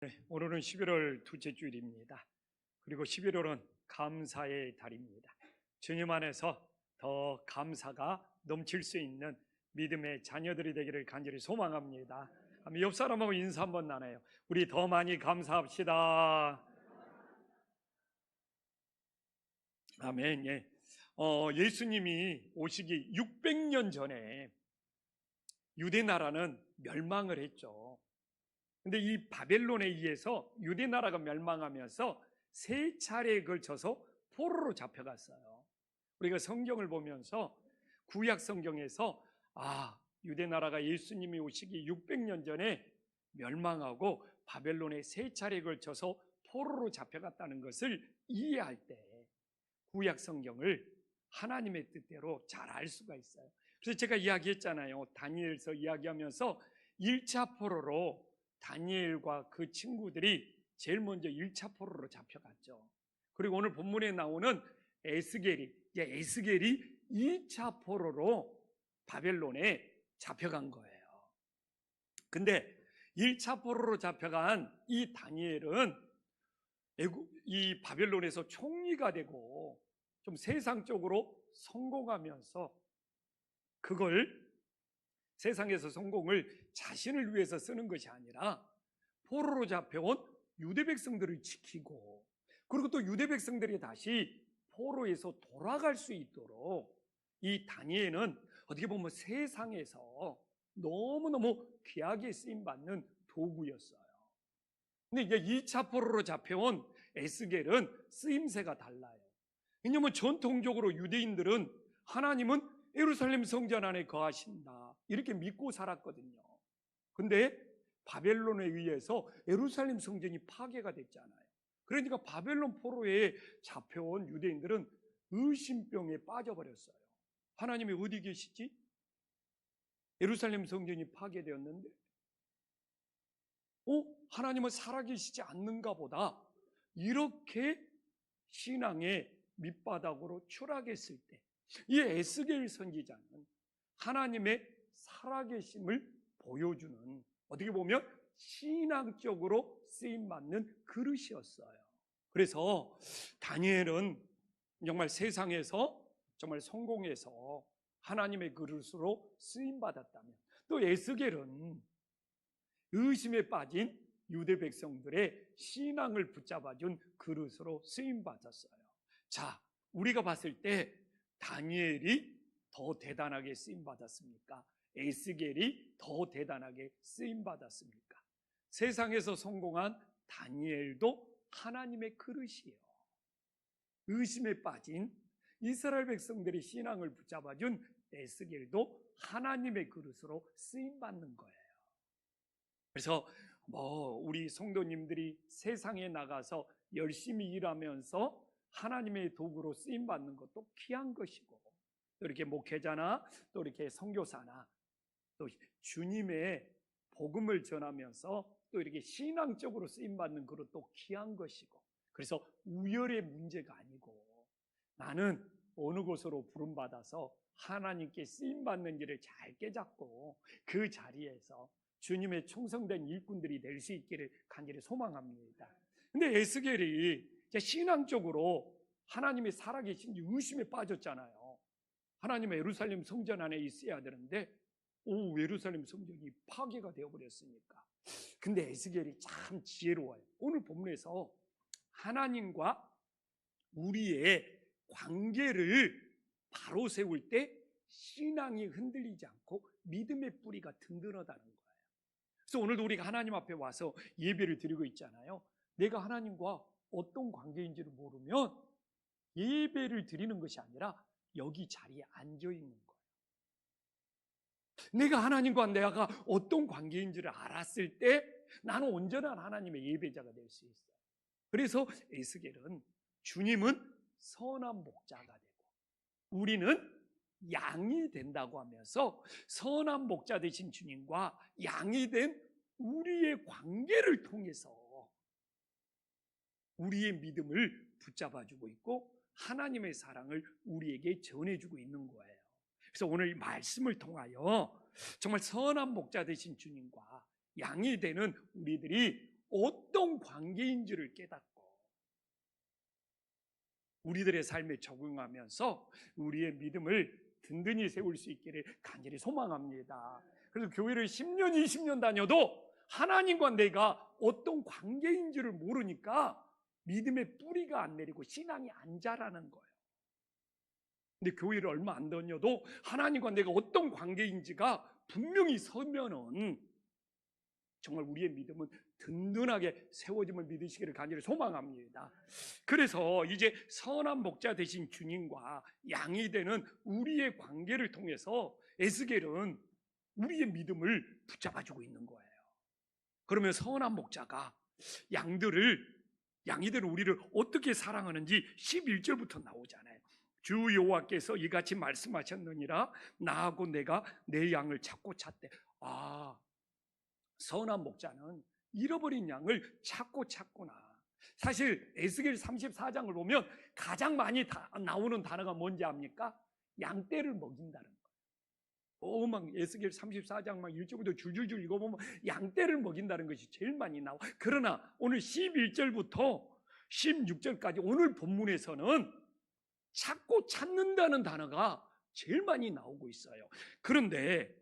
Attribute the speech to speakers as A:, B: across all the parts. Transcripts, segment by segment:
A: 네, 오늘은 11월 둘째 주일입니다. 그리고 11월은 감사의 달입니다. 주님 안에서 더 감사가 넘칠 수 있는 믿음의 자녀들이 되기를 간절히 소망합니다. 옆 사람하고 인사 한번 나눠요. 우리 더 많이 감사합시다. 아멘. 예. 예수님이 오시기 600년 전에 유대 나라는 멸망을 했죠. 근데 이 바벨론에 의해서 유대 나라가 멸망하면서 세 차례에 걸쳐서 포로로 잡혀갔어요. 우리가 성경을 보면서 구약 성경에서 유대 나라가 예수님이 오시기 600년 전에 멸망하고 바벨론에 세 차례에 걸쳐서 포로로 잡혀갔다는 것을 이해할 때 구약 성경을 하나님의 뜻대로 잘 알 수가 있어요. 그래서 제가 이야기했잖아요. 다니엘서 이야기하면서 1차 포로로 다니엘과 그 친구들이 제일 먼저 1차 포로로 잡혀갔죠. 그리고 오늘 본문에 나오는 에스겔이 2차 포로로 바벨론에 잡혀간 거예요. 근데 1차 포로로 잡혀간 이 다니엘은 이 바벨론에서 총리가 되고 좀 세상적으로 성공하면서 그걸 세상에서 성공을 자신을 위해서 쓰는 것이 아니라 포로로 잡혀온 유대 백성들을 지키고, 그리고 또 유대 백성들이 다시 포로에서 돌아갈 수 있도록 이 다니엘은 어떻게 보면 세상에서 너무너무 귀하게 쓰임받는 도구였어요. 근데 이제 2차 포로로 잡혀온 에스겔은 쓰임새가 달라요. 왜냐하면 전통적으로 유대인들은 하나님은 예루살렘 성전 안에 거하신다 이렇게 믿고 살았거든요. 근데 바벨론에 의해서 예루살렘 성전이 파괴가 됐잖아요. 그러니까 바벨론 포로에 잡혀온 유대인들은 의심병에 빠져버렸어요. 하나님이 어디 계시지? 예루살렘 성전이 파괴되었는데 하나님은 살아계시지 않는가 보다, 이렇게 신앙의 밑바닥으로 추락했을 때 이 에스겔 선지자는 하나님의 살아계심을 보여주는, 어떻게 보면 신앙적으로 쓰임받는 그릇이었어요. 그래서 다니엘은 정말 세상에서 정말 성공해서 하나님의 그릇으로 쓰임받았다면, 또 에스겔은 의심에 빠진 유대 백성들의 신앙을 붙잡아준 그릇으로 쓰임받았어요. 자, 우리가 봤을 때 다니엘이 더 대단하게 쓰임받았습니까? 에스겔이 더 대단하게 쓰임받았습니까? 세상에서 성공한 다니엘도 하나님의 그릇이에요. 의심에 빠진 이스라엘 백성들의 신앙을 붙잡아준 에스겔도 하나님의 그릇으로 쓰임받는 거예요. 그래서 우리 성도님들이 세상에 나가서 열심히 일하면서 하나님의 도구로 쓰임받는 것도 귀한 것이고, 또 이렇게 목회자나 또 이렇게 선교사나 또 주님의 복음을 전하면서 또 이렇게 신앙적으로 쓰임받는 것도 귀한 것이고, 그래서 우열의 문제가 아니고 나는 어느 곳으로 부름받아서 하나님께 쓰임받는 길을 잘 깨잡고 그 자리에서 주님의 충성된 일꾼들이 될 수 있기를 간절히 소망합니다. 근데 에스겔이 신앙적으로 하나님이 살아계신지 의심에 빠졌잖아요. 하나님의 예루살렘 성전 안에 있어야 되는데 예루살렘 성전이 파괴가 되어버렸으니까. 근데 에스겔이 참 지혜로워요. 오늘 본문에서 하나님과 우리의 관계를 바로 세울 때 신앙이 흔들리지 않고 믿음의 뿌리가 든든하다는 거예요. 그래서 오늘도 우리가 하나님 앞에 와서 예배를 드리고 있잖아요. 내가 하나님과 어떤 관계인지를 모르면 예배를 드리는 것이 아니라 여기 자리에 앉아 있는 거예요. 내가 하나님과 내가 어떤 관계인지를 알았을 때 나는 온전한 하나님의 예배자가 될 수 있어요. 그래서 에스겔은 주님은 선한 목자가 되고 우리는 양이 된다고 하면서 선한 목자 되신 주님과 양이 된 우리의 관계를 통해서 우리의 믿음을 붙잡아주고 있고 하나님의 사랑을 우리에게 전해주고 있는 거예요. 그래서 오늘 이 말씀을 통하여 정말 선한 목자 되신 주님과 양이 되는 우리들이 어떤 관계인지를 깨닫고 우리들의 삶에 적응하면서 우리의 믿음을 든든히 세울 수 있기를 간절히 소망합니다. 그래서 교회를 10년, 20년 다녀도 하나님과 내가 어떤 관계인지를 모르니까 믿음의 뿌리가 안 내리고 신앙이 안 자라는 거예요. 근데 교회를 얼마 안 다녀도 하나님과 내가 어떤 관계인지가 분명히 서면은 정말 우리의 믿음은 든든하게 세워짐을 믿으시기를 간절히 소망합니다. 그래서 이제 선한 목자 되신 주님과 양이 되는 우리의 관계를 통해서 에스겔은 우리의 믿음을 붙잡아주고 있는 거예요. 그러면 선한 목자가 양이 되는 우리를 어떻게 사랑하는지 11절부터 나오잖아요. 주 여호와께서 이같이 말씀하셨느니라. 나하고 내가 내 양을 찾고 찾되. 선한 목자는 잃어버린 양을 찾고 찾구나. 사실 에스겔 34장을 보면 가장 많이 나오는 단어가 뭔지 압니까? 양떼를 먹인다는 거예요. 막 에스겔 34장 막 1절부터 줄줄줄 읽어보면 양떼를 먹인다는 것이 제일 많이 나와. 그러나 오늘 11절부터 16절까지 오늘 본문에서는 찾고 찾는다는 단어가 제일 많이 나오고 있어요. 그런데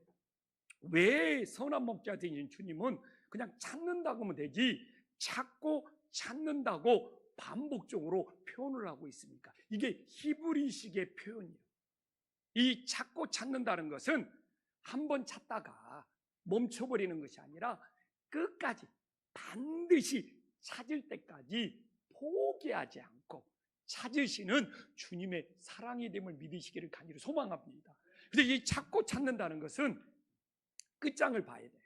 A: 왜 선한 목자 되신 주님은 그냥 찾는다고 하면 되지 찾고 찾는다고 반복적으로 표현을 하고 있습니까? 이게 히브리식의 표현이에요. 이 찾고 찾는다는 것은 한번 찾다가 멈춰버리는 것이 아니라 끝까지 반드시 찾을 때까지 포기하지 않고 찾으시는 주님의 사랑이 됨을 믿으시기를 간절히 소망합니다. 그런데 이 찾고 찾는다는 것은 끝장을 봐야 돼.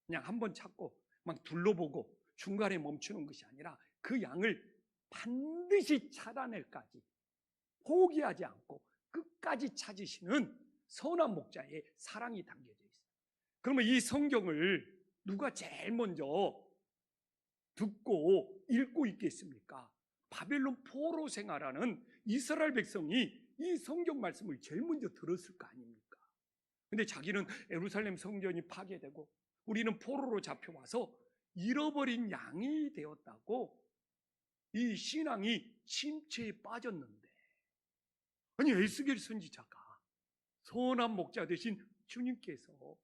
A: 그냥 한번 찾고 막 둘러보고 중간에 멈추는 것이 아니라 그 양을 반드시 찾아낼까지 포기하지 않고 끝까지 찾으시는 선한 목자의 사랑이 담겨져 있어요. 그러면 이 성경을 누가 제일 먼저 듣고 읽고 있겠습니까? 바벨론 포로 생활하는 이스라엘 백성이 이 성경 말씀을 제일 먼저 들었을 거 아닙니까? 근데 자기는 예루살렘 성전이 파괴되고 우리는 포로로 잡혀와서 잃어버린 양이 되었다고 이 신앙이 침체에 빠졌는데, 아니 에스겔 선지자가 선한 목자 되신 주님께서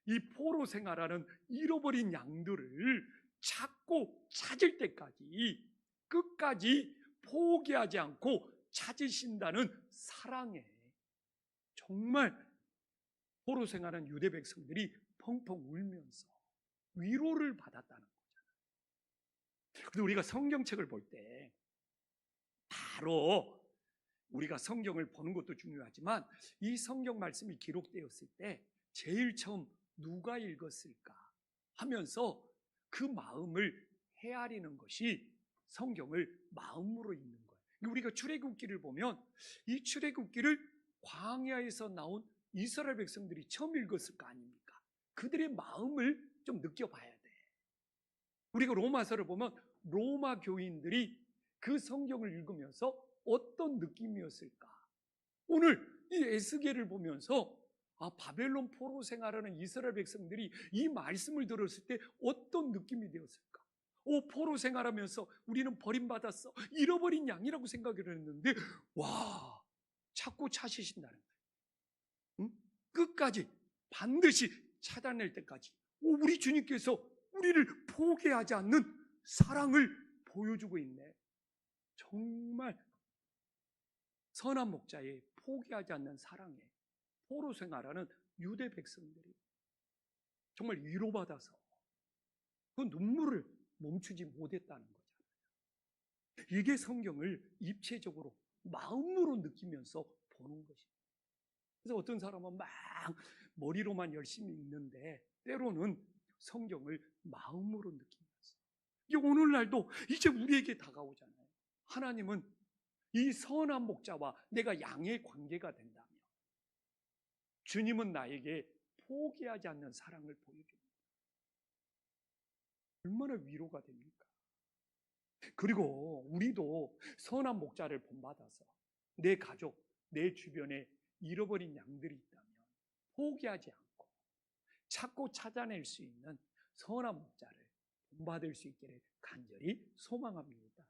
A: 이 포로 생활하는 잃어버린 양들을 찾고 찾을 때까지 끝까지 포기하지 않고 찾으신다는 사랑에 정말 포로 생활한 유대 백성들이 펑펑 울면서 위로를 받았다는 거잖아요. 그런데 우리가 성경책을 볼 때 바로 우리가 성경을 보는 것도 중요하지만 이 성경 말씀이 기록되었을 때 제일 처음 누가 읽었을까 하면서 그 마음을 헤아리는 것이 성경을 마음으로 읽는 거예요. 우리가 출애굽기를 보면 이 출애굽기를 광야에서 나온 이스라엘 백성들이 처음 읽었을 거 아닙니까? 그들의 마음을 좀 느껴봐야 돼. 우리가 로마서를 보면 로마 교인들이 그 성경을 읽으면서 어떤 느낌이었을까? 오늘 이 에스겔을 보면서 바벨론 포로 생활하는 이스라엘 백성들이 이 말씀을 들었을 때 어떤 느낌이 되었을까? 포로 생활하면서 우리는 버림받았어, 잃어버린 양이라고 생각을 했는데 와, 찾고 찾으신다는 거예요. 응? 끝까지 반드시 찾아낼 때까지 우리 주님께서 우리를 포기하지 않는 사랑을 보여주고 있네. 정말 선한 목자의 포기하지 않는 사랑에 포로 생활하는 유대 백성들이 정말 위로받아서 그 눈물을 멈추지 못했다는 거잖아요. 이게 성경을 입체적으로 마음으로 느끼면서 보는 것입니다. 그래서 어떤 사람은 막 머리로만 열심히 읽는데 때로는 성경을 마음으로 느끼면서, 이게 오늘날도 이제 우리에게 다가오잖아요. 하나님은 이 선한 목자와 내가 양의 관계가 된다면 주님은 나에게 포기하지 않는 사랑을 보여줍니다. 얼마나 위로가 됩니까? 그리고 우리도 선한 목자를 본받아서 내 가족, 내 주변에 잃어버린 양들이 있다면 포기하지 않고 찾고 찾아낼 수 있는 선한 목자를 받을 수 있기를 간절히 소망합니다.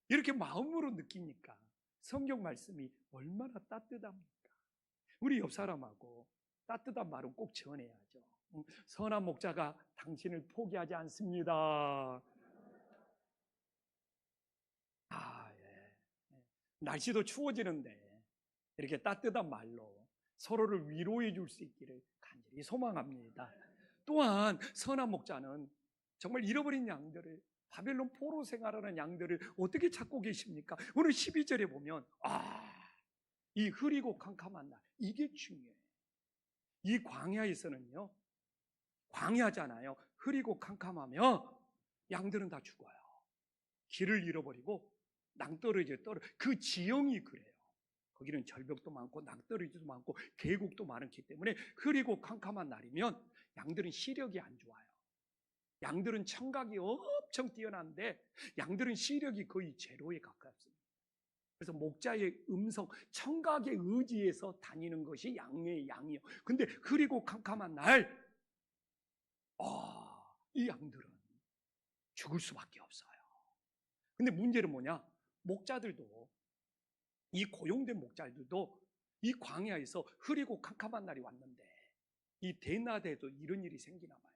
A: 이렇게 마음으로 느끼니까 성경 말씀이 얼마나 따뜻합니까? 우리 옆 사람하고 따뜻한 말은 꼭 전해야죠. 선한 목자가 당신을 포기하지 않습니다. 예. 날씨도 추워지는데 이렇게 따뜻한 말로 서로를 위로해 줄 수 있기를 간절히 소망합니다. 또한 선한 목자는 정말 잃어버린 양들을, 바벨론 포로 생활하는 양들을 어떻게 찾고 계십니까? 오늘 12절에 보면 이 흐리고 캄캄한 날, 이게 중요해요. 이 광야에서는요, 광야잖아요. 흐리고 캄캄하면 양들은 다 죽어요. 길을 잃어버리고 낭떠러지에 떨어. 그 지형이 그래요. 거기는 절벽도 많고 낭떠러지도 많고 계곡도 많기 때문에 흐리고 캄캄한 날이면 양들은 시력이 안 좋아요. 양들은 청각이 엄청 뛰어난데 양들은 시력이 거의 제로에 가깝습니다. 그래서 목자의 음성, 청각에 의지해서 다니는 것이 양의 양이요. 근데 흐리고 캄캄한 날, 이 양들은 죽을 수밖에 없어요. 근데 문제는 뭐냐? 목자들도, 이 고용된 목자들도 이 광야에서 흐리고 캄캄한 날이 왔는데 이 대낮에도 이런 일이 생기나 봐요.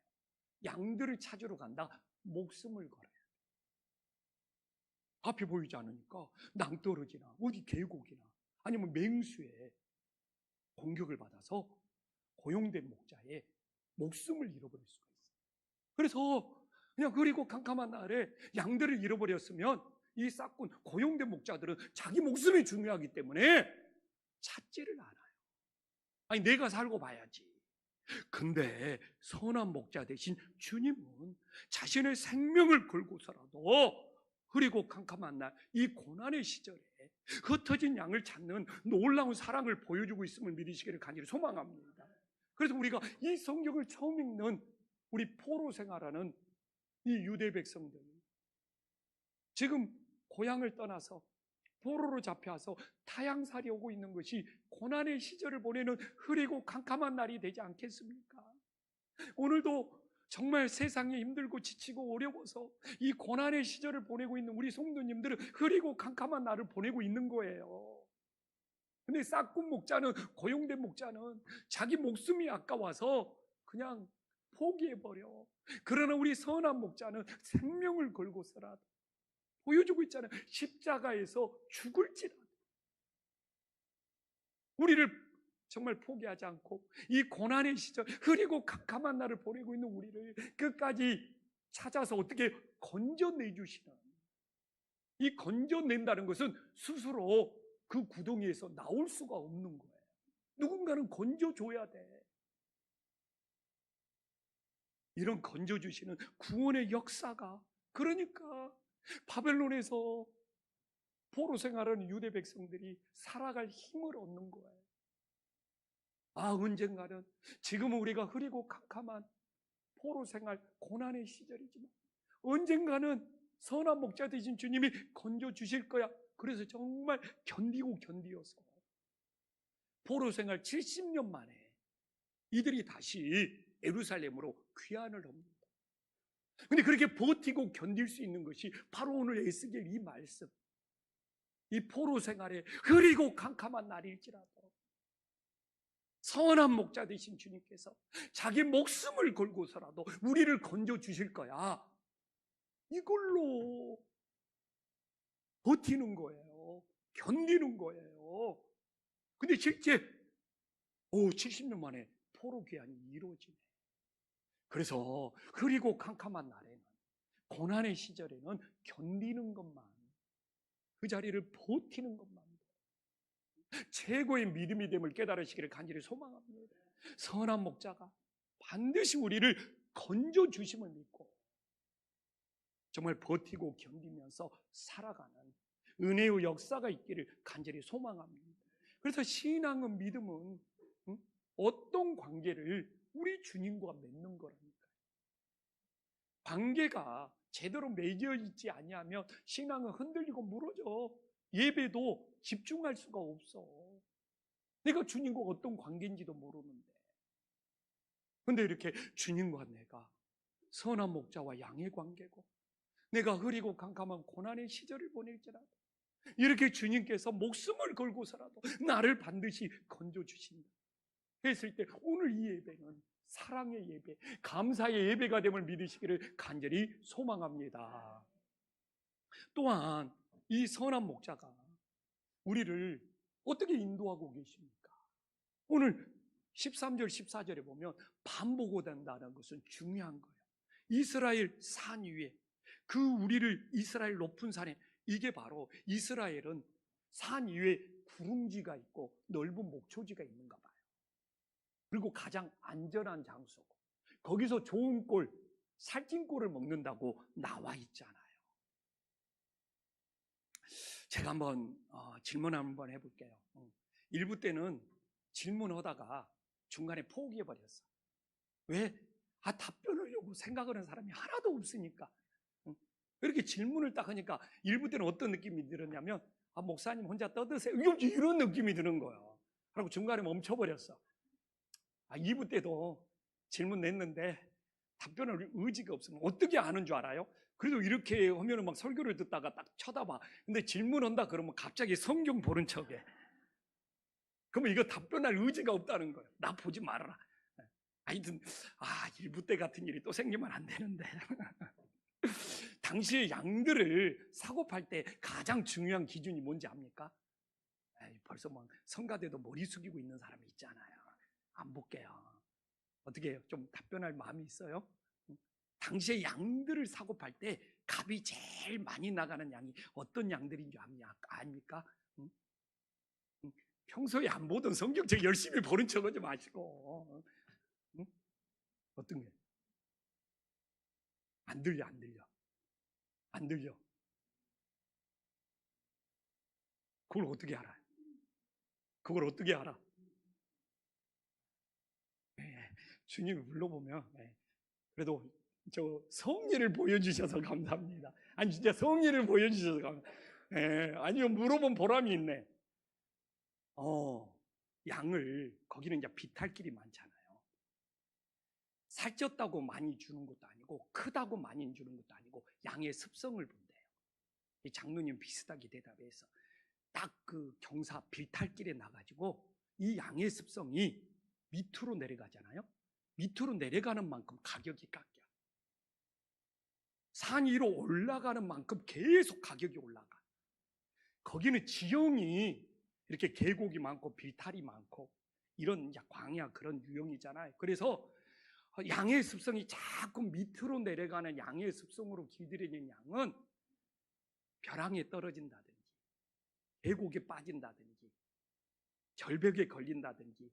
A: 양들을 찾으러 간다, 목숨을 걸어요. 앞이 보이지 않으니까 낭떠러지나 어디 계곡이나 아니면 맹수에 공격을 받아서 고용된 목자의 목숨을 잃어버릴 수가 있어요. 그래서 그냥 흐리고 캄캄한 날에 양들을 잃어버렸으면 이 싹군 고용된 목자들은 자기 목숨이 중요하기 때문에 찾지를 않아요. 아니, 내가 살고 봐야지. 근데 선한 목자 대신 주님은 자신의 생명을 걸고서라도 흐리고 캄캄한 날, 이 고난의 시절에 흩어진 양을 찾는 놀라운 사랑을 보여주고 있음을 믿으시기를 간절히 소망합니다. 그래서 우리가 이 성경을 처음 읽는 우리 포로 생활하는 이 유대 백성들, 지금 고향을 떠나서 포로로 잡혀와서 타향살이 오고 있는 것이 고난의 시절을 보내는 흐리고 캄캄한 날이 되지 않겠습니까? 오늘도 정말 세상에 힘들고 지치고 어려워서 이 고난의 시절을 보내고 있는 우리 성도님들은 흐리고 캄캄한 날을 보내고 있는 거예요. 근데 싹군 목자는, 고용된 목자는 자기 목숨이 아까워서 그냥 포기해버려. 그러나 우리 선한 목자는 생명을 걸고서라도 보여주고 있잖아요. 십자가에서 죽을지라도 우리를 정말 포기하지 않고 이 고난의 시절, 흐리고 캄캄한 날을 보내고 있는 우리를 끝까지 찾아서 어떻게 건져내주시는, 이 건져낸다는 것은 스스로 그 구덩이에서 나올 수가 없는 거예요. 누군가는 건져줘야 돼. 이런 건져주시는 구원의 역사가, 그러니까 바벨론에서 포로 생활하는 유대 백성들이 살아갈 힘을 얻는 거예요. 언젠가는, 지금은 우리가 흐리고 캄캄한 포로 생활, 고난의 시절이지만 언젠가는 선한 목자 되신 주님이 건져주실 거야. 그래서 정말 견디어서 포로 생활 70년 만에 이들이 다시 예루살렘으로 귀환을 합니다. 근데 그렇게 버티고 견딜 수 있는 것이 바로 오늘 에스겔 이 말씀, 이 포로 생활에 흐리고 캄캄한 날일지라도 선한 목자 되신 주님께서 자기 목숨을 걸고서라도 우리를 건져주실 거야. 이걸로 버티는 거예요. 견디는 거예요. 근데 실제 70년 만에 포로 귀환이 이루어지네. 그래서 흐리고 캄캄한 날에는, 고난의 시절에는 견디는 것만, 그 자리를 버티는 것만 최고의 믿음이 됨을 깨달으시기를 간절히 소망합니다. 선한 목자가 반드시 우리를 건져주심을 믿고 정말 버티고 견디면서 살아가는 은혜의 역사가 있기를 간절히 소망합니다. 그래서 신앙은, 믿음은 어떤 관계를 우리 주님과 맺는 거라니까요. 관계가 제대로 맺어 있지 아니하면 신앙은 흔들리고 무너져. 예배도 집중할 수가 없어. 내가 주님과 어떤 관계인지도 모르는데. 근데 이렇게 주님과 내가 선한 목자와 양의 관계고, 내가 흐리고 캄캄한 고난의 시절을 보낼지라도 이렇게 주님께서 목숨을 걸고서라도 나를 반드시 건져주신다 했을 때, 오늘 이 예배는 사랑의 예배, 감사의 예배가 됨을 믿으시기를 간절히 소망합니다. 또한 이 선한 목자가 우리를 어떻게 인도하고 계십니까? 오늘 13절 14절에 보면 반보고 된다는 것은 중요한 거예요. 이스라엘 산 위에, 그 우리를 이스라엘 높은 산에, 이게 바로 이스라엘은 산 위에 구릉지가 있고 넓은 목초지가 있는가 봐요. 그리고 가장 안전한 장소고, 거기서 좋은 꼴, 살찐 꼴을 먹는다고 나와 있잖아요. 제가 한번 질문 한번 해볼게요. 일부 때는 질문하다가 중간에 포기해버렸어. 왜? 답변하려고 생각하는 사람이 하나도 없으니까. 이렇게 질문을 딱 하니까 일부 때는 어떤 느낌이 들었냐면, 목사님 혼자 떠드세요, 이런 느낌이 드는 거예요. 그리고 중간에 멈춰버렸어. 2부 때도 질문 냈는데 답변할 의지가 없으면 어떻게 아는 줄 알아요? 그래도 이렇게 하면은 막 설교를 듣다가 딱 쳐다봐. 근데 질문한다 그러면 갑자기 성경 보는 척해. 그러면 이거 답변할 의지가 없다는 거예요. 나 보지 말아라. 하여튼 1부 때 같은 일이 또 생기면 안 되는데. 당시에 양들을 사고 팔 때 가장 중요한 기준이 뭔지 압니까? 벌써 막 성가대도 머리 숙이고 있는 사람이 있잖아요. 안 볼게요. 어떻게 해요? 좀 답변할 마음이 있어요? 당시에 양들을 사고 팔 때 값이 제일 많이 나가는 양이 어떤 양들인 줄 아닙니까? 평소에 안 보던 성경책 열심히 보는 척 하지 마시고. 어떤 게? 안 들려. 그걸 어떻게 알아요? 주님이 불러보면, 그래도 저 성리를 보여주셔서 감사합니다. 아니, 진짜 성리를 보여주셔서 감사합니다. 아니요, 물어본 보람이 있네. 양을, 거기는 이제 비탈길이 많잖아요. 살쪘다고 많이 주는 것도 아니고, 크다고 많이 주는 것도 아니고, 양의 습성을 본대요. 이 장로님 비슷하게 대답해서 딱 그 경사 비탈길에 나가지고 이 양의 습성이 밑으로 내려가잖아요. 밑으로 내려가는 만큼 가격이 깎여. 산 위로 올라가는 만큼 계속 가격이 올라가. 거기는 지형이 이렇게 계곡이 많고 비탈이 많고 이런 광야 그런 유형이잖아요. 그래서 양의 습성이 자꾸 밑으로 내려가는 양의 습성으로 길들여진 양은 벼랑에 떨어진다든지 계곡에 빠진다든지 절벽에 걸린다든지,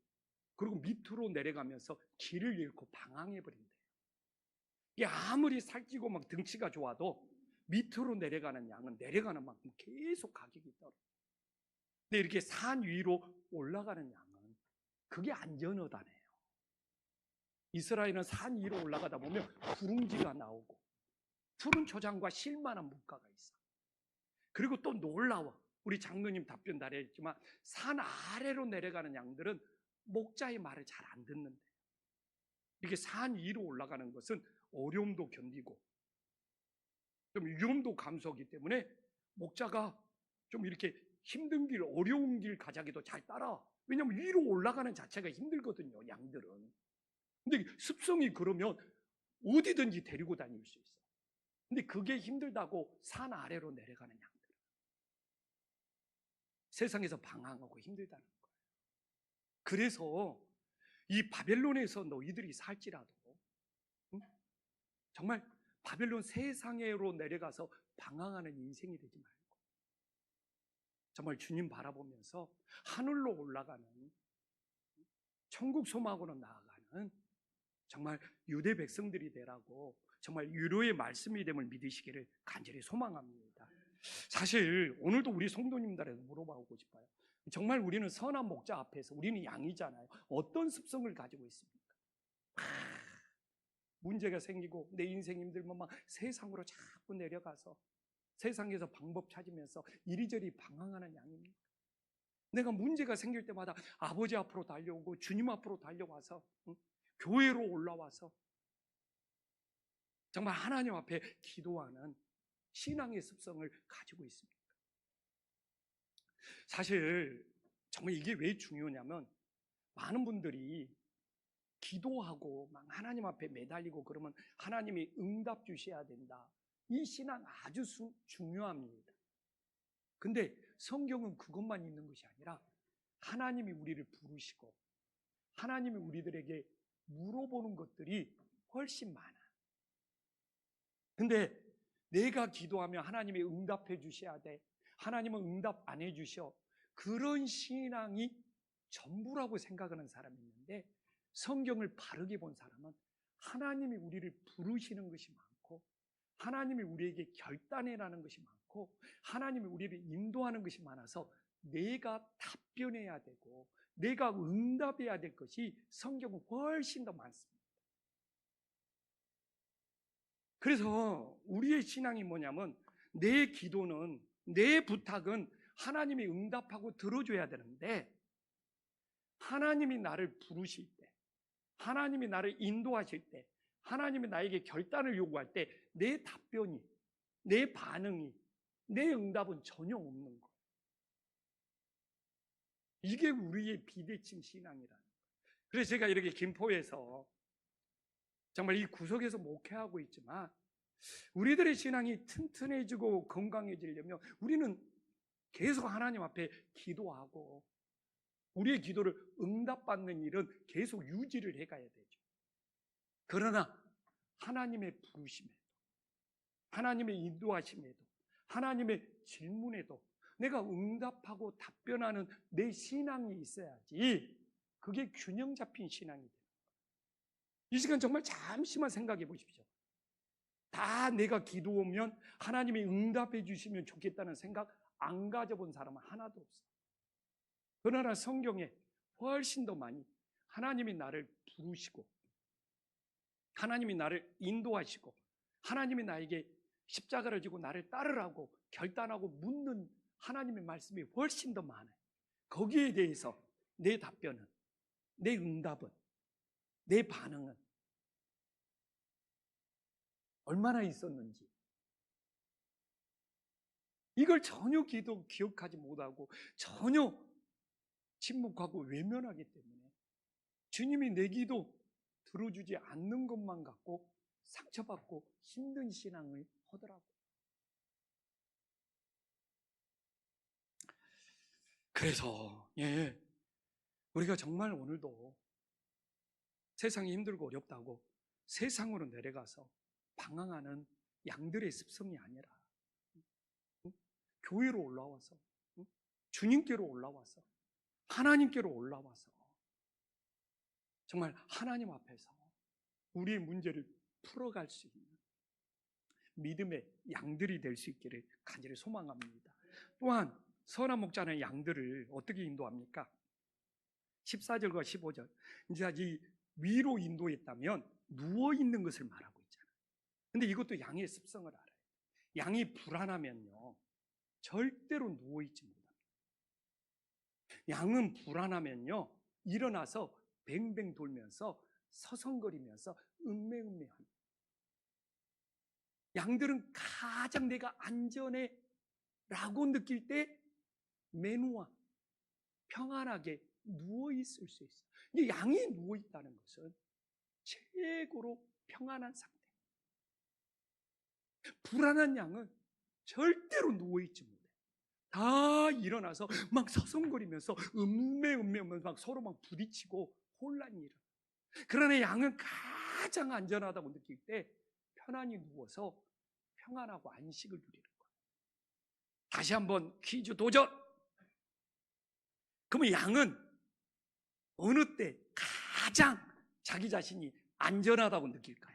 A: 그리고 밑으로 내려가면서 길을 잃고 방황해버린대요. 이게 아무리 살찌고 막 등치가 좋아도 밑으로 내려가는 양은 내려가는 만큼 계속 가격이 떨어져. 근데 이렇게 산 위로 올라가는 양은 그게 안전하다네요. 이스라엘은 산 위로 올라가다 보면 구릉지가 나오고 푸른 초장과 실만한 물가가 있어. 그리고 또 놀라워. 우리 장로님 답변 잘했지만 산 아래로 내려가는 양들은 목자의 말을 잘 안 듣는데, 이렇게 산 위로 올라가는 것은 어려움도 견디고 좀 위험도 감수하기 때문에 목자가 좀 이렇게 힘든 길, 어려운 길 가자기도 잘 따라. 왜냐하면 위로 올라가는 자체가 힘들거든요, 양들은. 근데 습성이 그러면 어디든지 데리고 다닐 수 있어. 근데 그게 힘들다고 산 아래로 내려가는 양들, 세상에서 방황하고 힘들다는 거예요. 그래서 이 바벨론에서 너희들이 살지라도 정말 바벨론 세상으로 내려가서 방황하는 인생이 되지 말고 정말 주님 바라보면서 하늘로 올라가는, 천국 소망으로 나아가는 정말 유대 백성들이 되라고 정말 유로의 말씀이 됨을 믿으시기를 간절히 소망합니다. 사실 오늘도 우리 성도님들에게 물어보고 싶어요. 정말 우리는 선한 목자 앞에서, 우리는 양이잖아요. 어떤 습성을 가지고 있습니까? 문제가 생기고 내 인생 힘들면 막 세상으로 자꾸 내려가서 세상에서 방법 찾으면서 이리저리 방황하는 양입니다. 내가 문제가 생길 때마다 아버지 앞으로 달려오고 주님 앞으로 달려와서 교회로 올라와서 정말 하나님 앞에 기도하는 신앙의 습성을 가지고 있습니다. 사실 정말 이게 왜 중요하냐면 많은 분들이 기도하고 막 하나님 앞에 매달리고 그러면 하나님이 응답 주셔야 된다. 이 신앙 아주 중요합니다. 근데 성경은 그것만 있는 것이 아니라 하나님이 우리를 부르시고 하나님이 우리들에게 물어보는 것들이 훨씬 많아. 근데 내가 기도하면 하나님이 응답해 주셔야 돼. 하나님은 응답 안 해 주셔. 그런 신앙이 전부라고 생각하는 사람이 있는데 성경을 바르게 본 사람은 하나님이 우리를 부르시는 것이 많고 하나님이 우리에게 결단해라는 것이 많고 하나님이 우리를 인도하는 것이 많아서 내가 답변해야 되고 내가 응답해야 될 것이 성경은 훨씬 더 많습니다. 그래서 우리의 신앙이 뭐냐면 내 기도는, 내 부탁은 하나님이 응답하고 들어줘야 되는데 하나님이 나를 부르실 때, 하나님이 나를 인도하실 때, 하나님이 나에게 결단을 요구할 때 내 답변이, 내 반응이, 내 응답은 전혀 없는 거예요. 이게 우리의 비대칭 신앙이라는 거예요. 그래서 제가 이렇게 김포에서 정말 이 구석에서 목회하고 있지만 우리들의 신앙이 튼튼해지고 건강해지려면 우리는 계속 하나님 앞에 기도하고 우리의 기도를 응답받는 일은 계속 유지를 해가야 되죠. 그러나 하나님의 부르심에도 하나님의 인도하심에도 하나님의 질문에도 내가 응답하고 답변하는 내 신앙이 있어야지 그게 균형 잡힌 신앙이 돼요. 이 시간 정말 잠시만 생각해 보십시오. 다 내가 기도하면 하나님이 응답해 주시면 좋겠다는 생각 안 가져본 사람은 하나도 없어요. 그러나 성경에 훨씬 더 많이 하나님이 나를 부르시고 하나님이 나를 인도하시고 하나님이 나에게 십자가를 지고 나를 따르라고 결단하고 묻는 하나님의 말씀이 훨씬 더 많아요. 거기에 대해서 내 답변은, 내 응답은, 내 반응은 얼마나 있었는지 이걸 전혀 기억하지 못하고 전혀 침묵하고 외면하기 때문에 주님이 내 기도 들어주지 않는 것만 갖고 상처받고 힘든 신앙을 하더라고요. 그래서 우리가 정말 오늘도 세상이 힘들고 어렵다고 세상으로 내려가서 방황하는 양들의 습성이 아니라 교회로 올라와서 주님께로 올라와서 하나님께로 올라와서 정말 하나님 앞에서 우리의 문제를 풀어갈 수 있는 믿음의 양들이 될 수 있기를 간절히 소망합니다. 또한 선한 목자는 양들을 어떻게 인도합니까? 14절과 15절 이제 이 위로 인도했다면 누워있는 것을 말하고 있잖아요. 근데 이것도 양의 습성을 알아요. 양이 불안하면요 절대로 누워있지 못합니다. 양은 불안하면요 일어나서 뱅뱅 돌면서 서성거리면서 음매음매합니다. 양들은 가장 내가 안전해 라고 느낄 때 매누와 평안하게 누워있을 수 있어요. 이 양이 누워있다는 것은 최고로 평안한 상태. 불안한 양은 절대로 누워있지 못해요. 다 일어나서 막 서성거리면서 음매하면서 막 서로 막 부딪히고 혼란이 일어나요. 그러나 양은 가장 안전하다고 느낄 때 편안히 누워서 평안하고 안식을 누리는 거예요. 다시 한번 퀴즈 도전! 그러면 양은 어느 때 가장 자기 자신이 안전하다고 느낄까요?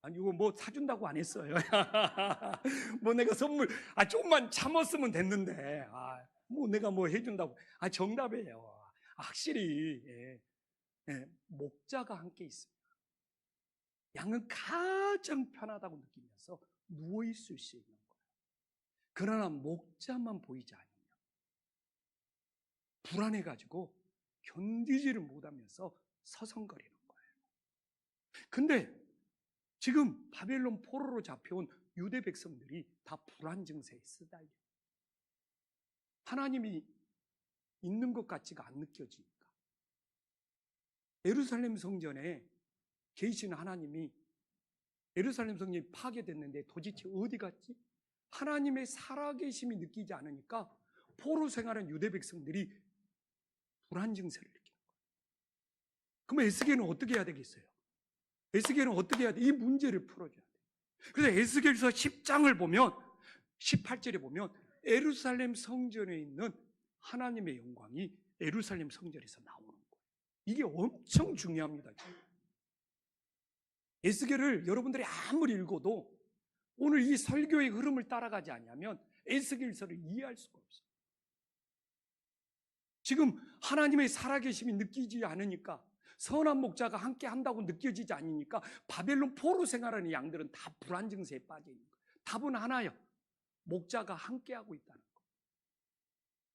A: 아니, 이거 뭐 사준다고 안 했어요. 뭐 내가 선물, 조금만 참았으면 됐는데, 뭐 내가 뭐 해준다고. 정답이에요. 확실히, 목자가 함께 있습니다. 양은 가장 편하다고 느끼면서 누워있을 수 있는 거예요. 그러나 목자만 보이지 않으면 불안해가지고 견디지를 못하면서 서성거리는 거예요. 근데 지금 바벨론 포로로 잡혀온 유대 백성들이 다 불안 증세에 시달려. 하나님이 있는 것 같지가 안 느껴지니까. 예루살렘 성전에 계신 하나님이, 예루살렘 성전이 파괴됐는데 도대체 어디 갔지? 하나님의 살아계심이 느끼지 않으니까 포로 생활한 유대 백성들이 불안 증세를 느끼는 거예요. 그러면 에스겔은 어떻게 해야 되겠어요? 에스겔은 어떻게 해야 돼? 이 문제를 풀어줘야 돼. 그래서 에스겔서 10장을 보면 18절에 보면 예루살렘 성전에 있는 하나님의 영광이 예루살렘 성전에서 나오는 거예요. 이게 엄청 중요합니다. 에스겔을 여러분들이 아무리 읽어도 오늘 이 설교의 흐름을 따라가지 않으면 에스겔서를 이해할 수가 없어요. 지금 하나님의 살아계심이 느끼지 않으니까, 선한 목자가 함께 한다고 느껴지지 않으니까 바벨론 포로 생활하는 양들은 다 불안 증세에 빠져 있는 거예요. 답은 하나예요. 목자가 함께하고 있다는 거.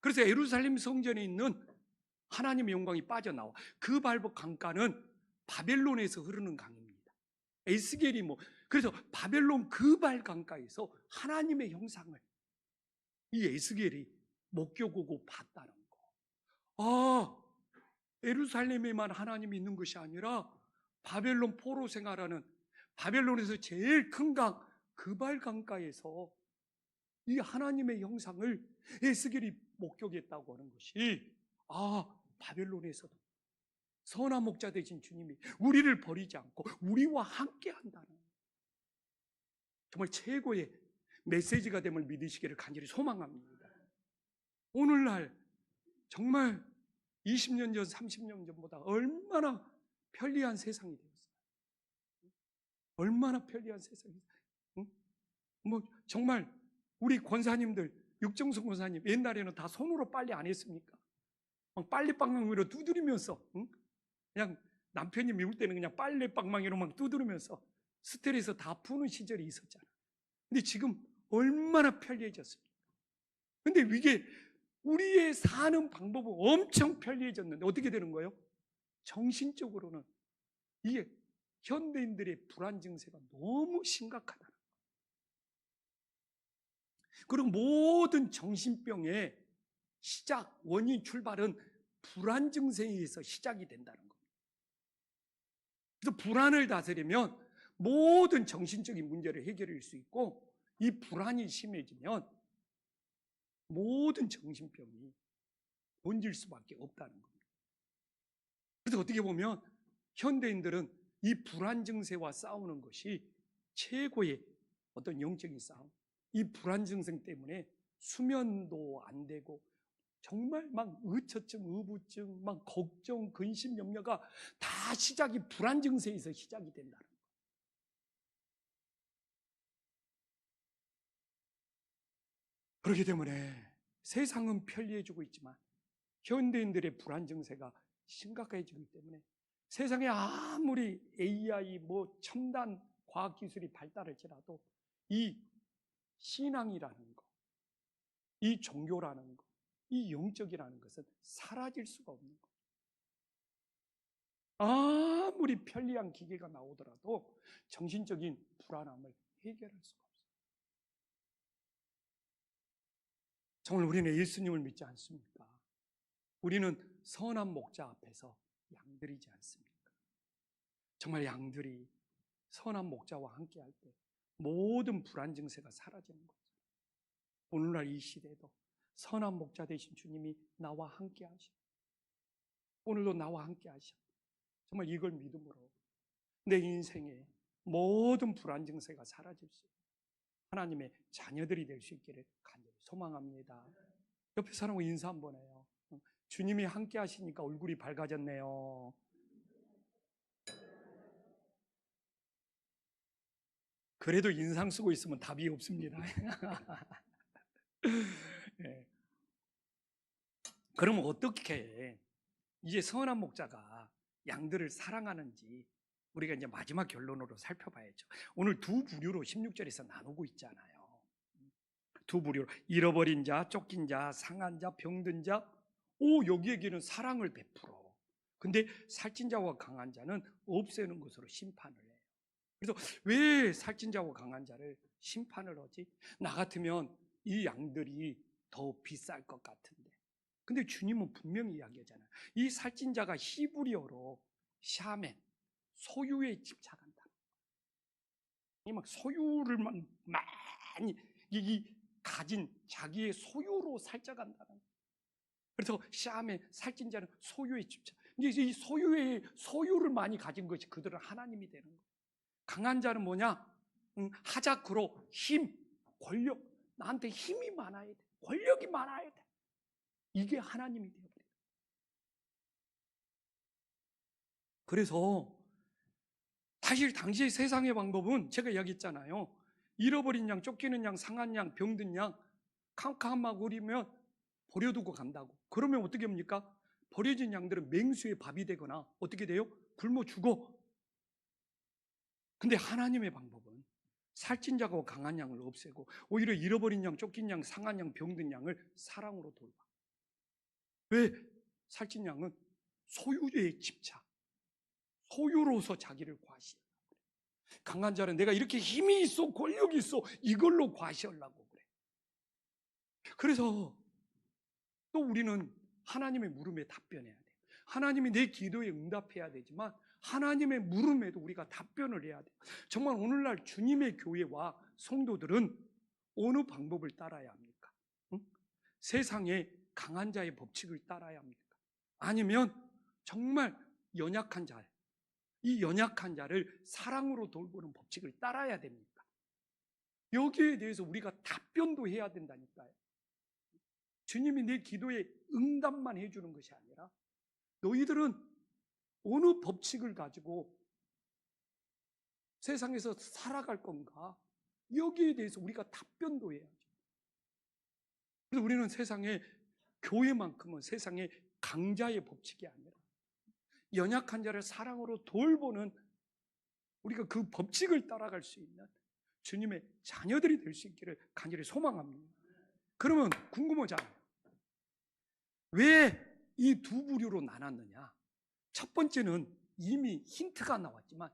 A: 그래서 예루살렘 성전에 있는 하나님의 영광이 빠져나와. 그 발복 강가는 바벨론에서 흐르는 강입니다. 에스겔이 그래서 바벨론 그발 강가에서 하나님의 형상을 이 에스겔이 목격하고 봤다는 거. 아, 예루살렘에만 하나님이 있는 것이 아니라 바벨론 포로 생활하는 바벨론에서 제일 큰 강, 그발 강가에서 이 하나님의 형상을 에스겔이 목격했다고 하는 것이, 바벨론에서도 선한 목자 되신 주님이 우리를 버리지 않고 우리와 함께 한다는, 정말 최고의 메시지가 됨을 믿으시기를 간절히 소망합니다. 오늘날 정말 20년 전, 30년 전보다 얼마나 편리한 세상이 되었어요. 얼마나 편리한 세상이. 정말 우리 권사님들, 육정성 권사님 옛날에는 다 손으로 빨래 안 했습니까? 빨래방망이로 두드리면서, 그냥 남편이 미울 때는 그냥 빨래방망이로 막 두드리면서 스트레스 다 푸는 시절이 있었잖아. 근데 지금 얼마나 편리해졌습니까? 근데 이게 우리의 사는 방법은 엄청 편리해졌는데 어떻게 되는 거예요? 정신적으로는 이게 현대인들의 불안 증세가 너무 심각하다는 거예요. 그리고 모든 정신병의 시작, 원인, 출발은 불안 증세에 의해서 시작이 된다는 겁니다. 그래서 불안을 다스리면 모든 정신적인 문제를 해결할 수 있고, 이 불안이 심해지면 모든 정신병이 번질 수밖에 없다는 겁니다. 그래서 어떻게 보면 현대인들은 이 불안 증세와 싸우는 것이 최고의 어떤 영적인 싸움. 이 불안 증세 때문에 수면도 안 되고 정말 막 의처증, 의부증, 막 걱정, 근심, 염려가 다 시작이 불안 증세에서 시작이 된다는 거예요. 그렇기 때문에 세상은 편리해지고 있지만 현대인들의 불안 증세가 심각해지기 때문에 세상에 아무리 AI, 첨단 과학기술이 발달할지라도 이 신앙이라는 거, 이 종교라는 거, 이 영적이라는 것은 사라질 수가 없는 거예요. 아무리 편리한 기계가 나오더라도 정신적인 불안함을 해결할 수가 없어요. 정말 우리는 예수님을 믿지 않습니까? 우리는 선한 목자 앞에서 양들이지 않습니까? 정말 양들이 선한 목자와 함께 할 때 모든 불안 증세가 사라지는 거죠. 오늘날 이 시대에도 선한 목자 되신 주님이 나와 함께 하셔. 오늘도 나와 함께 하셔. 정말 이걸 믿음으로 내 인생에 모든 불안 증세가 사라질 수 있는 하나님의 자녀들이 될 수 있기를 간절히 소망합니다. 옆에 사람과 인사 한번 해요. 주님이 함께 하시니까 얼굴이 밝아졌네요. 그래도 인상 쓰고 있으면 답이 없습니다. 네. 그러면 어떻게 이제 선한 목자가 양들을 사랑하는지 우리가 이제 마지막 결론으로 살펴봐야죠. 오늘 두 부류로 16절에서 나누고 있잖아요. 두 부류로 잃어버린 자, 쫓긴 자, 상한 자, 병든 자. 여기에게는 사랑을 베풀어. 근데 살찐 자와 강한 자는 없애는 것으로 심판을 해요. 그래서 왜 살찐 자와 강한 자를 심판을 하지? 나 같으면 이 양들이 더 비쌀 것 같은데. 근데 주님은 분명히 이야기하잖아요. 이 살찐 자가 히브리어로 샤멘, 소유에 집착한다. 이 막 소유를 많이 가진 자기의 소유로 살짝한다는 거예요. 그래서 샤멘, 살찐 자는 소유에 집착. 이제 이 소유를 많이 가진 것이 그들은 하나님이 되는 거예요. 강한 자는 뭐냐? 하자크로 힘, 권력. 나한테 힘이 많아야 돼. 권력이 많아야 돼. 이게 하나님이 되어버려요. 그래서 사실 당시의 세상의 방법은 제가 이야기했잖아요. 잃어버린 양, 쫓기는 양, 상한 양, 병든 양 캄캄하고 그리면 버려두고 간다고. 그러면 어떻게 합니까? 버려진 양들은 맹수의 밥이 되거나 어떻게 돼요? 굶어 죽어. 근데 하나님의 방법은 살찐 자고 강한 양을 없애고 오히려 잃어버린 양, 쫓긴 양, 상한 양, 병든 양을 사랑으로 돌봐. 왜? 살찐 양은 소유에 집착, 소유로서 자기를 과시해. 강한 자는 내가 이렇게 힘이 있어, 권력이 있어, 이걸로 과시하려고 그래. 그래서 또 우리는 하나님의 물음에 답변해야 돼. 하나님이 내 기도에 응답해야 되지만 하나님의 물음에도 우리가 답변을 해야 돼. 정말 오늘날 주님의 교회와 성도들은 어느 방법을 따라야 합니까? 응? 세상의 강한 자의 법칙을 따라야 합니까? 아니면 정말 연약한 자, 이 연약한 자를 사랑으로 돌보는 법칙을 따라야 됩니까? 여기에 대해서 우리가 답변도 해야 된다니까요. 주님이 내 기도에 응답만 해주는 것이 아니라 너희들은 어느 법칙을 가지고 세상에서 살아갈 건가? 여기에 대해서 우리가 답변도 해야죠. 그래서 우리는 세상의 교회만큼은 세상의 강자의 법칙이 아니라 연약한 자를 사랑으로 돌보는 우리가 그 법칙을 따라갈 수 있는 주님의 자녀들이 될 수 있기를 간절히 소망합니다. 그러면 궁금하잖아요. 왜 이 두 부류로 나눴느냐? 첫 번째는 이미 힌트가 나왔지만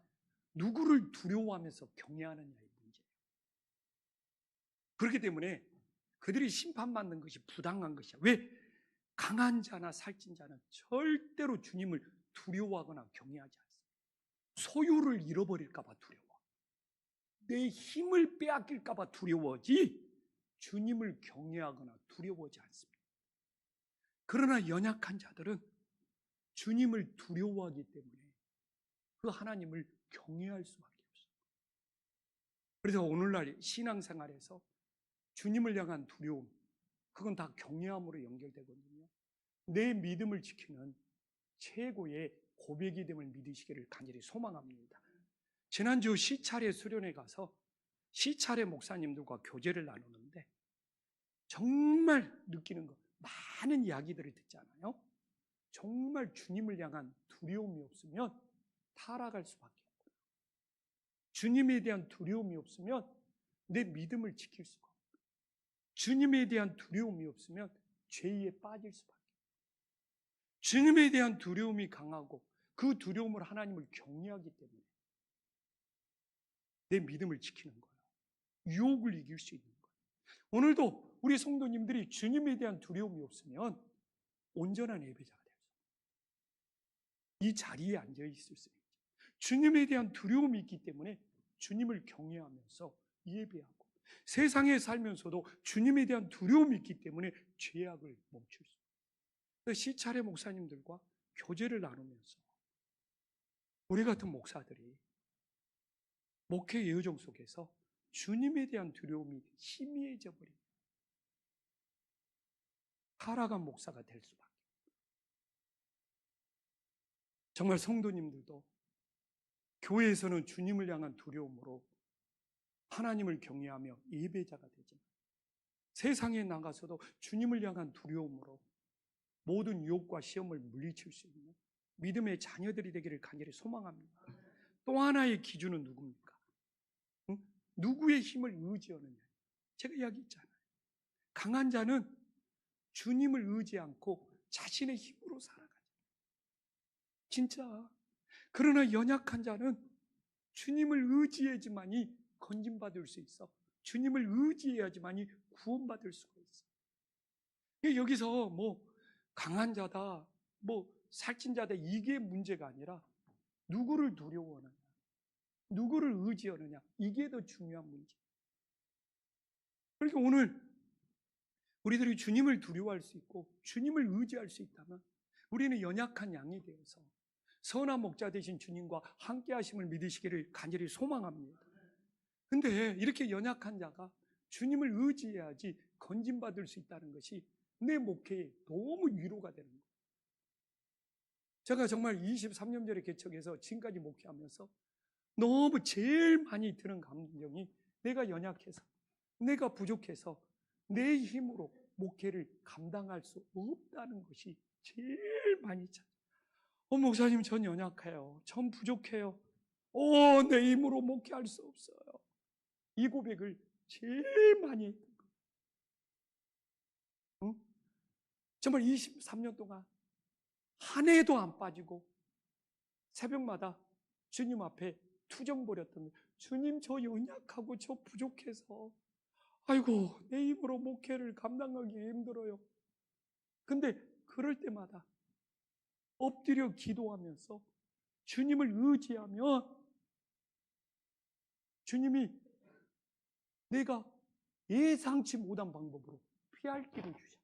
A: 누구를 두려워하면서 경외하느냐의 문제예요. 그렇기 때문에 그들이 심판받는 것이 부당한 것이야. 왜? 강한 자나 살찐 자는 절대로 주님을 두려워하거나 경외하지 않습니다. 소유를 잃어버릴까 봐 두려워. 내 힘을 빼앗길까 봐 두려워하지 주님을 경외하거나 두려워하지 않습니다. 그러나 연약한 자들은 주님을 두려워하기 때문에 그 하나님을 경외할 수밖에 없어요. 그래서 오늘날 신앙생활에서 주님을 향한 두려움, 그건 다 경외함으로 연결되거든요. 내 믿음을 지키는 최고의 고백이 됨을 믿으시기를 간절히 소망합니다. 지난주 시찰의 수련회 가서 시찰의 목사님들과 교제를 나누는데 정말 느끼는 것, 많은 이야기들을 듣잖아요. 정말 주님을 향한 두려움이 없으면 타락할 수밖에 없고요. 주님에 대한 두려움이 없으면 내 믿음을 지킬 수가 없고요. 주님에 대한 두려움이 없으면 죄에 빠질 수밖에 없고요. 주님에 대한 두려움이 강하고 그 두려움을 하나님을 경외하기 때문에 내 믿음을 지키는 거예요. 유혹을 이길 수 있는 거예요. 오늘도 우리 성도님들이 주님에 대한 두려움이 없으면 온전한 예배자가 될 수 없어요. 이 자리에 앉아 있을 수 있죠. 주님에 대한 두려움이 있기 때문에 주님을 경외하면서 예배하고 세상에 살면서도 주님에 대한 두려움이 있기 때문에 죄악을 멈출 수 있어요. 시찰의 목사님들과 교제를 나누면서 우리 같은 목사들이 목회의 여정 속에서 주님에 대한 두려움이 희미해져 버립니다. 타락한 목사가 될 수밖에. 정말 성도님들도 교회에서는 주님을 향한 두려움으로 하나님을 경외하며 예배자가 되지만 세상에 나가서도 주님을 향한 두려움으로 모든 유혹과 시험을 물리칠 수 있는 믿음의 자녀들이 되기를 간절히 소망합니다. 또 하나의 기준은 누굽니까? 누구의 힘을 의지하느냐? 제가 이야기했잖아요. 강한 자는 주님을 의지 않고 자신의 힘으로 살아가죠. 진짜. 그러나 연약한 자는 주님을 의지해야지만이 건진받을 수 있어. 주님을 의지해야지만이 구원받을 수가 있어. 여기서 뭐 강한 자다, 뭐 살찐 자다, 이게 문제가 아니라 누구를 두려워하느냐, 누구를 의지하느냐, 이게 더 중요한 문제. 그러니까 오늘 우리들이 주님을 두려워할 수 있고 주님을 의지할 수 있다면 우리는 연약한 양이 되어서 선한 목자 되신 주님과 함께 하심을 믿으시기를 간절히 소망합니다. 근데 이렇게 연약한 자가 주님을 의지해야지 건진받을 수 있다는 것이 내 목회에 너무 위로가 되는 거예요. 제가 정말 23년 전에 개척해서 지금까지 목회하면서 너무 제일 많이 드는 감정이 내가 연약해서, 내가 부족해서 내 힘으로 목회를 감당할 수 없다는 것이 제일 많이 찾아요. 목사님, 전 연약해요. 전 부족해요. 내 힘으로 목회할 수 없어요. 이 고백을 제일 많이 했던 거예요. 응? 정말 23년 동안 한 해도 안 빠지고 새벽마다 주님 앞에 투정 벌였던 거예요. 주님, 저 연약하고 저 부족해서 아이고, 내 힘으로 목회를 감당하기 힘들어요. 근데 그럴 때마다 엎드려 기도하면서 주님을 의지하면 주님이 내가 예상치 못한 방법으로 피할 길을 주셔.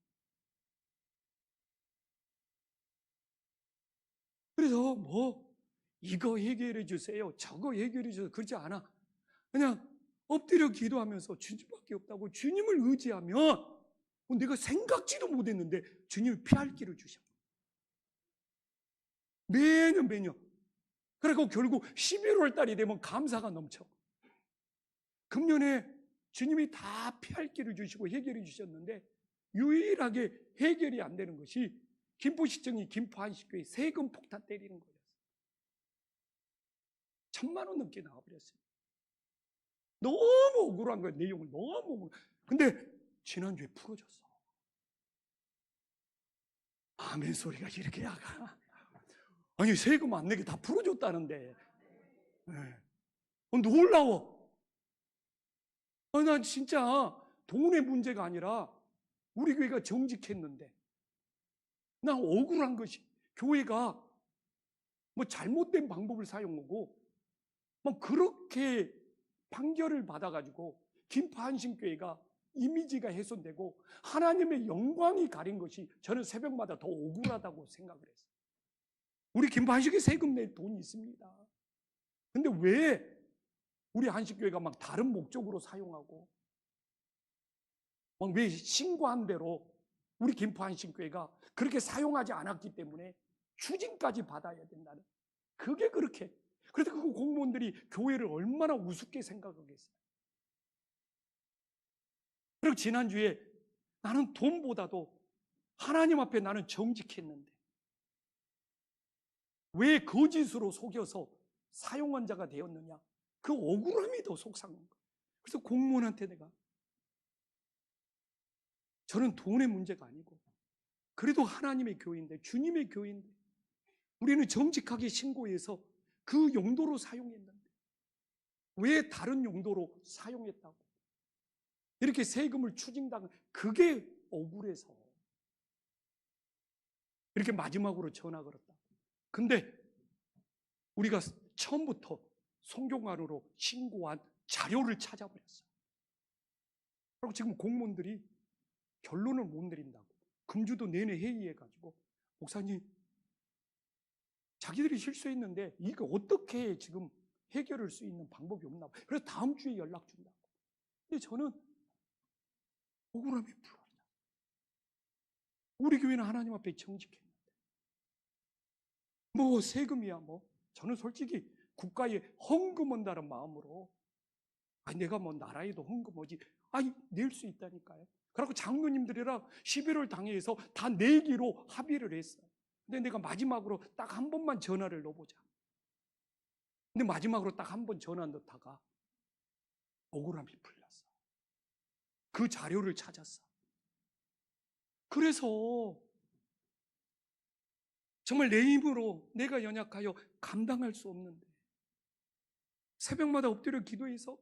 A: 그래서 뭐 이거 해결해 주세요, 저거 해결해 주세요, 그렇지 않아. 그냥 엎드려 기도하면서 주님밖에 없다고 주님을 의지하면 내가 생각지도 못했는데 주님이 피할 길을 주셔. 매년. 그리고 결국 11월 달이 되면 감사가 넘쳐. 금년에 주님이 다 피할 길을 주시고 해결해 주셨는데 유일하게 해결이 안 되는 것이 김포시청이 김포한식교회 세금 폭탄 때리는 거였어요. 1,000만 원 넘게 나와버렸어요. 너무 억울한 거예요. 내용을 너무 억울해. 근데 지난주에 풀어졌어. 아멘 소리가 이렇게 야가. 아니, 세금 안 내게 다 풀어줬다는데. 네. 놀라워. 난 진짜 돈의 문제가 아니라 우리 교회가 정직했는데 난 억울한 것이 교회가 뭐 잘못된 방법을 사용하고 뭐 그렇게 판결을 받아가지고 김포한신교회가 이미지가 훼손되고 하나님의 영광이 가린 것이 저는 새벽마다 더 억울하다고 생각을 했어요. 우리 김포한식교회 세금 낼 돈이 있습니다. 근데 왜 우리 한식교회가 막 다른 목적으로 사용하고 막 왜 신고한 대로 우리 김포한식교회가 그렇게 사용하지 않았기 때문에 추징까지 받아야 된다는, 그게 그렇게. 그래서 그 공무원들이 교회를 얼마나 우습게 생각하겠어요. 그리고 지난주에 나는 돈보다도 하나님 앞에 나는 정직했는데 왜 거짓으로 속여서 사용한 자가 되었느냐, 그 억울함이 더 속상한 거예요. 그래서 공무원한테 내가, 저는 돈의 문제가 아니고 그래도 하나님의 교회인데, 주님의 교회인데 우리는 정직하게 신고해서 그 용도로 사용했는데 왜 다른 용도로 사용했다고 이렇게 세금을 추징당한, 그게 억울해서 이렇게 마지막으로 전화 걸었다. 근데 우리가 처음부터 송종환으로 신고한 자료를 찾아버렸어요. 그리고 지금 공무원들이 결론을 못 내린다고 금주도 내내 회의해가지고, 목사님 자기들이 실수했는데 이거 어떻게 지금 해결할 수 있는 방법이 없나, 그래서 다음 주에 연락 준다고. 근데 저는 억울함이 불어나. 우리 교회는 하나님 앞에 정직했는데 뭐 세금이야 뭐. 저는 솔직히 국가에 헌금한다는 마음으로, 내가 뭐 나라에도 헌금하지, 낼 수 있다니까요. 그래서 장로님들이랑 11월 당회에서 다 내기로 합의를 했어요. 근데 내가 마지막으로 딱 한 번만 전화를 넣어보자. 근데 마지막으로 딱 한 번 전화 넣다가 억울함이 풀렸어. 그 자료를 찾았어. 그래서 정말 내 힘으로 내가 연약하여 감당할 수 없는데 새벽마다 엎드려 기도해서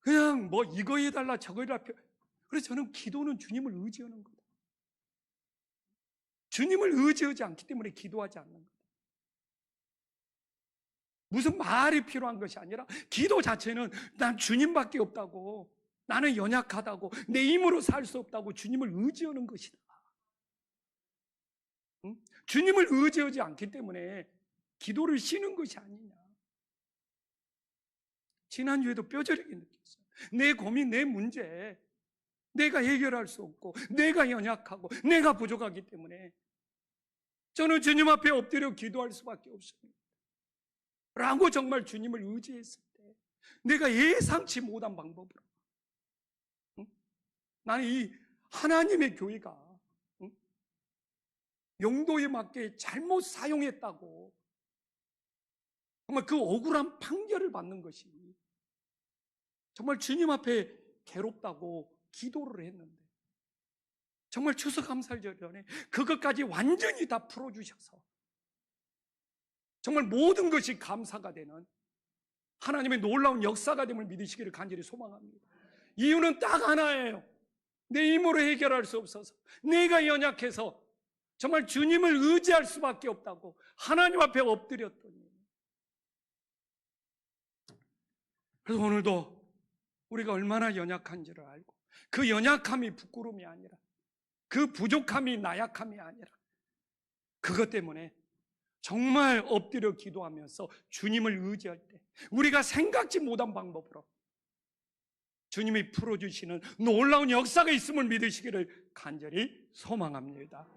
A: 그냥 뭐 이거 해달라 저거 해달라. 그래서 저는 기도는 주님을 의지하는 거다. 주님을 의지하지 않기 때문에 기도하지 않는 거다. 무슨 말이 필요한 것이 아니라 기도 자체는 난 주님밖에 없다고, 나는 연약하다고, 내 힘으로 살 수 없다고 주님을 의지하는 것이다. 응? 주님을 의지하지 않기 때문에 기도를 쉬는 것이 아니냐. 지난주에도 뼈저리게 느꼈어요. 내 고민, 내 문제 내가 해결할 수 없고 내가 연약하고 내가 부족하기 때문에 저는 주님 앞에 엎드려 기도할 수밖에 없습니다 라고 정말 주님을 의지했을 때 내가 예상치 못한 방법으로 나는 이 하나님의 교회가 용도에 맞게 잘못 사용했다고 정말 그 억울한 판결을 받는 것이 정말 주님 앞에 괴롭다고 기도를 했는데 정말 추수감사절 전에 그것까지 완전히 다 풀어주셔서 정말 모든 것이 감사가 되는 하나님의 놀라운 역사가 됨을 믿으시기를 간절히 소망합니다. 이유는 딱 하나예요. 내 힘으로 해결할 수 없어서 내가 연약해서 정말 주님을 의지할 수밖에 없다고 하나님 앞에 엎드렸더니 그래서 오늘도 우리가 얼마나 연약한지를 알고 그 연약함이 부끄러움이 아니라 그 부족함이 나약함이 아니라 그것 때문에 정말 엎드려 기도하면서 주님을 의지할 때 우리가 생각지 못한 방법으로 주님이 풀어주시는 놀라운 역사가 있음을 믿으시기를 간절히 소망합니다.